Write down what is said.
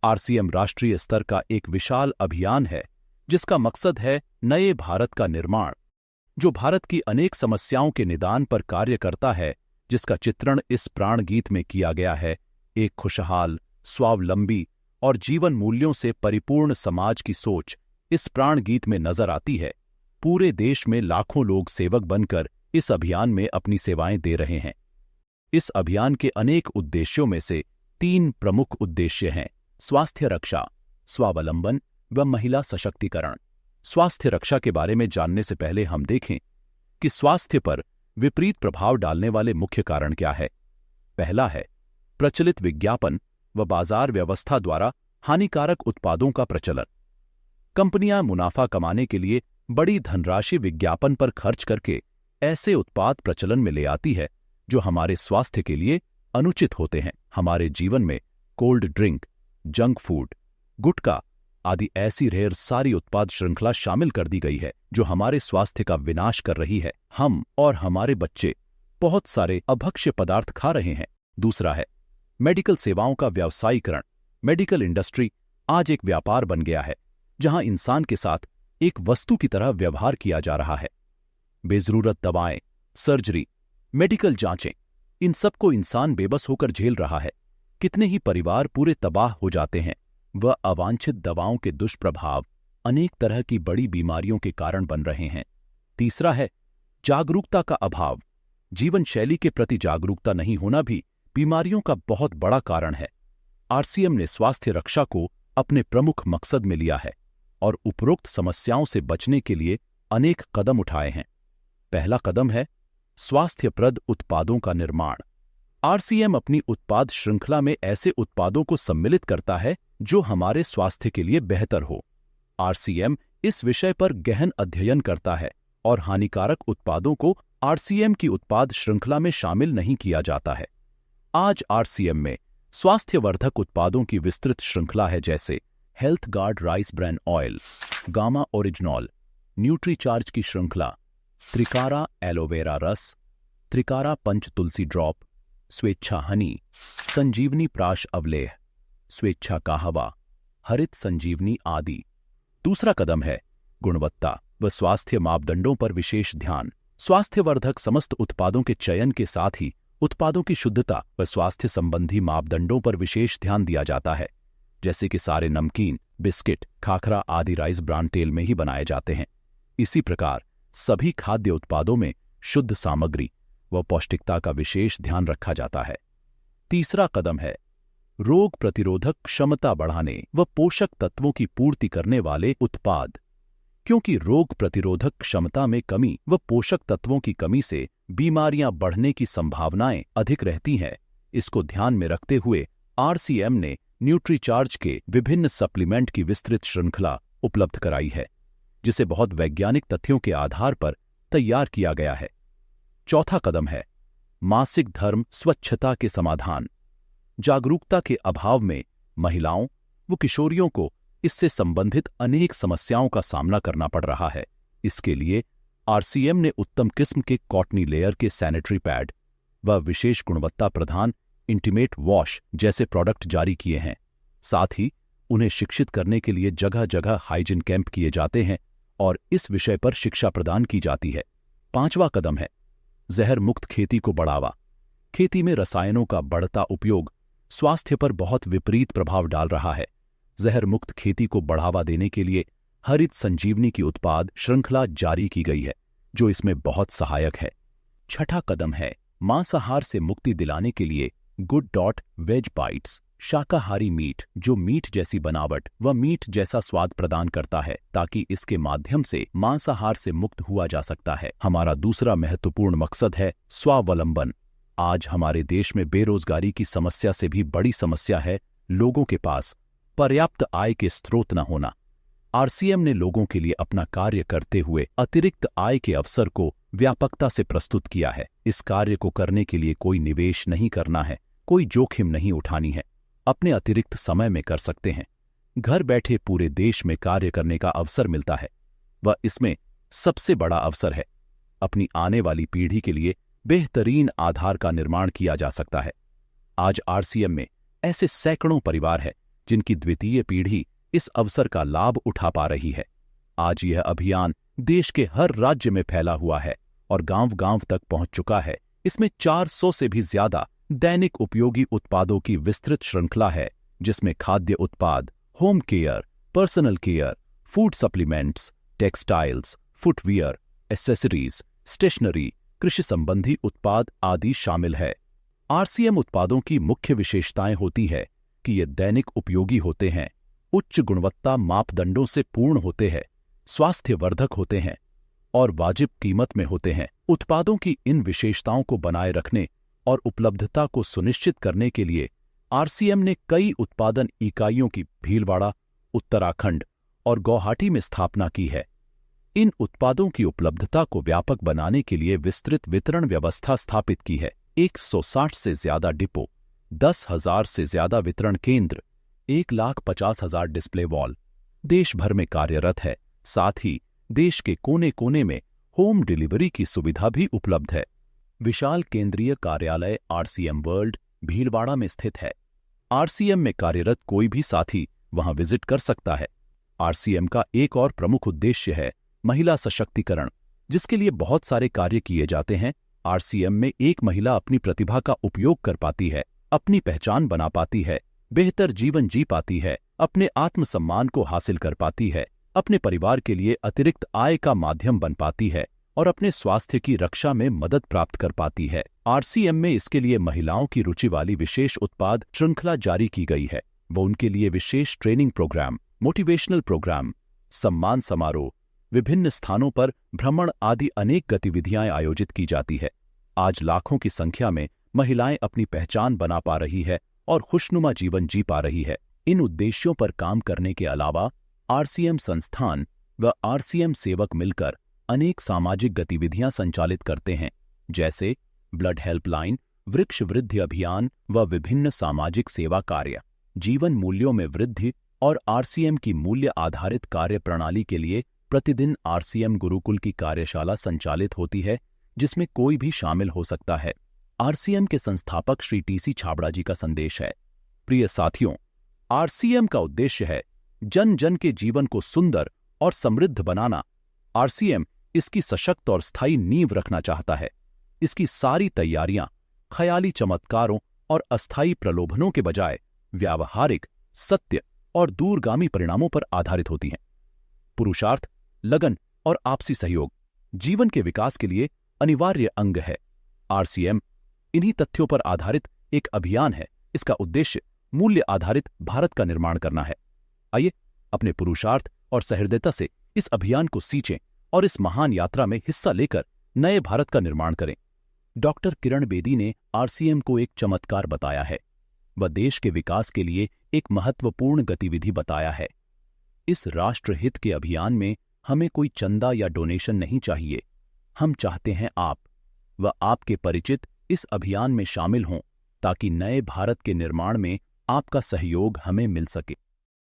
RCM राष्ट्रीय स्तर का एक विशाल अभियान है जिसका मकसद है नए भारत का निर्माण, जो भारत की अनेक समस्याओं के निदान पर कार्य करता है, जिसका चित्रण इस प्राण गीत में किया गया है। एक खुशहाल, स्वावलंबी और जीवन मूल्यों से परिपूर्ण समाज की सोच इस प्राण गीत में नजर आती है। पूरे देश में लाखों लोग सेवक बनकर इस अभियान में अपनी सेवाएं दे रहे हैं। इस अभियान के अनेक उद्देश्यों में से 3 प्रमुख उद्देश्य हैं: स्वास्थ्य रक्षा, स्वावलंबन व महिला सशक्तिकरण। स्वास्थ्य रक्षा के बारे में जानने से पहले हम देखें कि स्वास्थ्य पर विपरीत प्रभाव डालने वाले मुख्य कारण क्या है। पहला है प्रचलित विज्ञापन व बाजार व्यवस्था द्वारा हानिकारक उत्पादों का प्रचलन। कंपनियां मुनाफा कमाने के लिए बड़ी धनराशि विज्ञापन पर खर्च करके ऐसे उत्पाद प्रचलन में ले आती है जो हमारे स्वास्थ्य के लिए अनुचित होते हैं। हमारे जीवन में कोल्ड ड्रिंक, जंक फूड, गुटखा आदि ऐसी ढेर सारी उत्पाद श्रृंखला शामिल कर दी गई है जो हमारे स्वास्थ्य का विनाश कर रही है। हम और हमारे बच्चे बहुत सारे अभक्ष्य पदार्थ खा रहे हैं। दूसरा है मेडिकल सेवाओं का व्यावसायीकरण। मेडिकल इंडस्ट्री आज एक व्यापार बन गया है जहां इंसान के साथ एक वस्तु की तरह व्यवहार किया जा रहा है। बेजरूरत दवाएं, सर्जरी, मेडिकल जांचें, इन सबको इंसान बेबस होकर झेल रहा है। कितने ही परिवार पूरे तबाह हो जाते हैं। वह अवांछित दवाओं के दुष्प्रभाव अनेक तरह की बड़ी बीमारियों के कारण बन रहे हैं। तीसरा है जागरूकता का अभाव। जीवन शैली के प्रति जागरूकता नहीं होना भी बीमारियों का बहुत बड़ा कारण है। आरसीएम ने स्वास्थ्य रक्षा को अपने प्रमुख मकसद में लिया है और उपरोक्त समस्याओं से बचने के लिए अनेक कदम उठाए हैं। पहला कदम है स्वास्थ्यप्रद उत्पादों का निर्माण। आरसीएम अपनी उत्पाद श्रृंखला में ऐसे उत्पादों को सम्मिलित करता है जो हमारे स्वास्थ्य के लिए बेहतर हो। आरसीएम इस विषय पर गहन अध्ययन करता है और हानिकारक उत्पादों को आरसीएम की उत्पाद श्रृंखला में शामिल नहीं किया जाता है। आज आरसीएम में स्वास्थ्यवर्धक उत्पादों की विस्तृत श्रृंखला है, जैसे Health Guard rice bran oil, gamma oryzanol, Nutricharge की श्रृंखला, त्रिकारा एलोवेरा रस, त्रिकारा पंच तुलसी ड्रॉप, स्वेच्छा हनी, संजीवनी प्राश अवलेह, स्वेच्छा काहवा, हरित संजीवनी आदि। दूसरा कदम है गुणवत्ता व स्वास्थ्य मापदंडों पर विशेष ध्यान। स्वास्थ्यवर्धक समस्त उत्पादों के चयन के साथ ही उत्पादों की शुद्धता व स्वास्थ्य संबंधी मापदंडों पर विशेष ध्यान दिया जाता है, जैसे कि सारे नमकीन, बिस्किट, खाखरा आदि राइस ब्रान तेल में ही बनाए जाते हैं। इसी प्रकार सभी खाद्य उत्पादों में शुद्ध सामग्री व पौष्टिकता का विशेष ध्यान रखा जाता है। तीसरा कदम है रोग प्रतिरोधक क्षमता बढ़ाने व पोषक तत्वों की पूर्ति करने वाले उत्पाद। क्योंकि रोग प्रतिरोधक क्षमता में कमी व पोषक तत्वों की कमी से बीमारियां बढ़ने की संभावनाएं अधिक रहती हैं, इसको ध्यान में रखते हुए आरसीएम ने न्यूट्रीचार्ज के विभिन्न सप्लीमेंट की विस्तृत श्रृंखला उपलब्ध कराई है, जिसे बहुत वैज्ञानिक तथ्यों के आधार पर तैयार किया गया है। चौथा कदम है मासिक धर्म स्वच्छता के समाधान। जागरूकता के अभाव में महिलाओं व किशोरियों को इससे संबंधित अनेक समस्याओं का सामना करना पड़ रहा है। इसके लिए आरसीएम ने उत्तम किस्म के कॉटनी लेयर के सैनिटरी पैड व विशेष गुणवत्ता प्रधान इंटीमेट वॉश जैसे प्रोडक्ट जारी किए हैं। साथ ही उन्हें शिक्षित करने के लिए जगह जगह हाइजीन कैंप किए जाते हैं और इस विषय पर शिक्षा प्रदान की जाती है। पांचवा कदम है जहर मुक्त खेती को बढ़ावा। खेती में रसायनों का बढ़ता उपयोग स्वास्थ्य पर बहुत विपरीत प्रभाव डाल रहा है। जहर मुक्त खेती को बढ़ावा देने के लिए हरित संजीवनी की उत्पाद श्रृंखला जारी की गई है, जो इसमें बहुत सहायक है। छठा कदम है मांसाहार से मुक्ति दिलाने के लिए गुड डॉट वेज बाइट्स, शाकाहारी मीट जो मीट जैसी बनावट व मीट जैसा स्वाद प्रदान करता है, ताकि इसके माध्यम से मांसाहार से मुक्त हुआ जा सकता है। हमारा दूसरा महत्वपूर्ण मकसद है स्वावलंबन। आज हमारे देश में बेरोजगारी की समस्या से भी बड़ी समस्या है लोगों के पास पर्याप्त आय के स्रोत न होना। आरसीएम ने लोगों के लिए अपना कार्य करते हुए अतिरिक्त आय के अवसर को व्यापकता से प्रस्तुत किया है। इस कार्य को करने के लिए कोई निवेश नहीं करना है, कोई जोखिम नहीं उठानी है, अपने अतिरिक्त समय में कर सकते हैं। घर बैठे पूरे देश में कार्य करने का अवसर मिलता है। वह इसमें सबसे बड़ा अवसर है। अपनी आने वाली पीढ़ी के लिए बेहतरीन आधार का निर्माण किया जा सकता है। आज आरसीएम में ऐसे सैकड़ों परिवार हैं जिनकी द्वितीय पीढ़ी इस अवसर का लाभ उठा पा रही है। आज यह अभियान देश के हर राज्य में फैला हुआ है और गांव-गांव तक पहुंच चुका है। इसमें 400 से भी ज्यादा दैनिक उपयोगी उत्पादों की विस्तृत श्रृंखला है, जिसमें खाद्य उत्पाद, home care, personal care, food supplements, textiles, footwear, accessories, stationery, कृषि संबंधी उत्पाद आदि शामिल है। आरसीएम उत्पादों की मुख्य विशेषताएं होती है कि ये दैनिक उपयोगी होते हैं, उच्च गुणवत्ता मापदंडों से पूर्ण होते हैं, स्वास्थ्यवर्धक होते हैं और वाजिब कीमत में होते हैं। उत्पादों की इन विशेषताओं को बनाए रखने और उपलब्धता को सुनिश्चित करने के लिए आरसीएम ने कई उत्पादन इकाइयों की भीलवाड़ा, उत्तराखंड और गुवाहाटी में स्थापना की है। इन उत्पादों की उपलब्धता को व्यापक बनाने के लिए विस्तृत वितरण व्यवस्था स्थापित की है। 160 से ज्यादा डिपो, 10,000 से ज्यादा वितरण केंद्र, 1,50,000 डिस्प्ले वॉल देश भर में कार्यरत है। साथ ही देश के कोने-कोने में होम डिलीवरी की सुविधा भी उपलब्ध है। विशाल केंद्रीय कार्यालय आरसीएम वर्ल्ड भीलवाड़ा में स्थित है। आरसीएम में कार्यरत कोई भी साथी वहां विजिट कर सकता है। आरसीएम का एक और प्रमुख उद्देश्य है महिला सशक्तिकरण, जिसके लिए बहुत सारे कार्य किए जाते हैं। आरसीएम में एक महिला अपनी प्रतिभा का उपयोग कर पाती है, अपनी पहचान बना पाती है, बेहतर जीवन जी पाती है, अपने आत्मसम्मान को हासिल कर पाती है, अपने परिवार के लिए अतिरिक्त आय का माध्यम बन पाती है और अपने स्वास्थ्य की रक्षा में मदद प्राप्त कर पाती है। आरसीएम में इसके लिए महिलाओं की रुचि वाली विशेष उत्पाद श्रृंखला जारी की गई है। वो उनके लिए विशेष ट्रेनिंग प्रोग्राम, मोटिवेशनल प्रोग्राम, सम्मान समारोह, विभिन्न स्थानों पर भ्रमण आदि अनेक गतिविधियां आयोजित की जाती है। आज लाखों की संख्या में महिलाएं अपनी पहचान बना पा रही है और खुशनुमा जीवन जी पा रही है। इन उद्देश्यों पर काम करने के अलावा आरसीएम संस्थान व आरसीएम सेवक मिलकर अनेक सामाजिक गतिविधियां संचालित करते हैं, जैसे ब्लड हेल्पलाइन, वृक्ष वृद्धि अभियान व विभिन्न सामाजिक सेवा कार्य। जीवन मूल्यों में वृद्धि और आरसीएम की मूल्य आधारित कार्य प्रणाली के लिए प्रतिदिन आरसीएम गुरुकुल की कार्यशाला संचालित होती है, जिसमें कोई भी शामिल हो सकता है। आरसीएम के संस्थापक श्री टीसी छाबड़ा जी का संदेश है। प्रिय साथियों, आरसीएम का उद्देश्य है जन जन के जीवन को सुंदर और समृद्ध बनाना। आरसीएम इसकी सशक्त और स्थायी नींव रखना चाहता है। इसकी सारी तैयारियां ख्याली चमत्कारों और अस्थायी प्रलोभनों के बजाय व्यावहारिक, सत्य और दूरगामी परिणामों पर आधारित होती हैं। पुरुषार्थ, लगन और आपसी सहयोग जीवन के विकास के लिए अनिवार्य अंग है। आरसीएम इन्हीं तथ्यों पर आधारित एक अभियान है। इसका उद्देश्य मूल्य आधारित भारत का निर्माण करना है। आइए अपने पुरुषार्थ और सहृदयता से इस अभियान को सींचें और इस महान यात्रा में हिस्सा लेकर नए भारत का निर्माण करें। डॉक्टर किरण बेदी ने आरसीएम को एक चमत्कार बताया है। वह देश के विकास के लिए एक महत्वपूर्ण गतिविधि बताया है। इस राष्ट्रहित के अभियान में हमें कोई चंदा या डोनेशन नहीं चाहिए। हम चाहते हैं आप व आपके परिचित इस अभियान में शामिल हों, ताकि नए भारत के निर्माण में आपका सहयोग हमें मिल सके।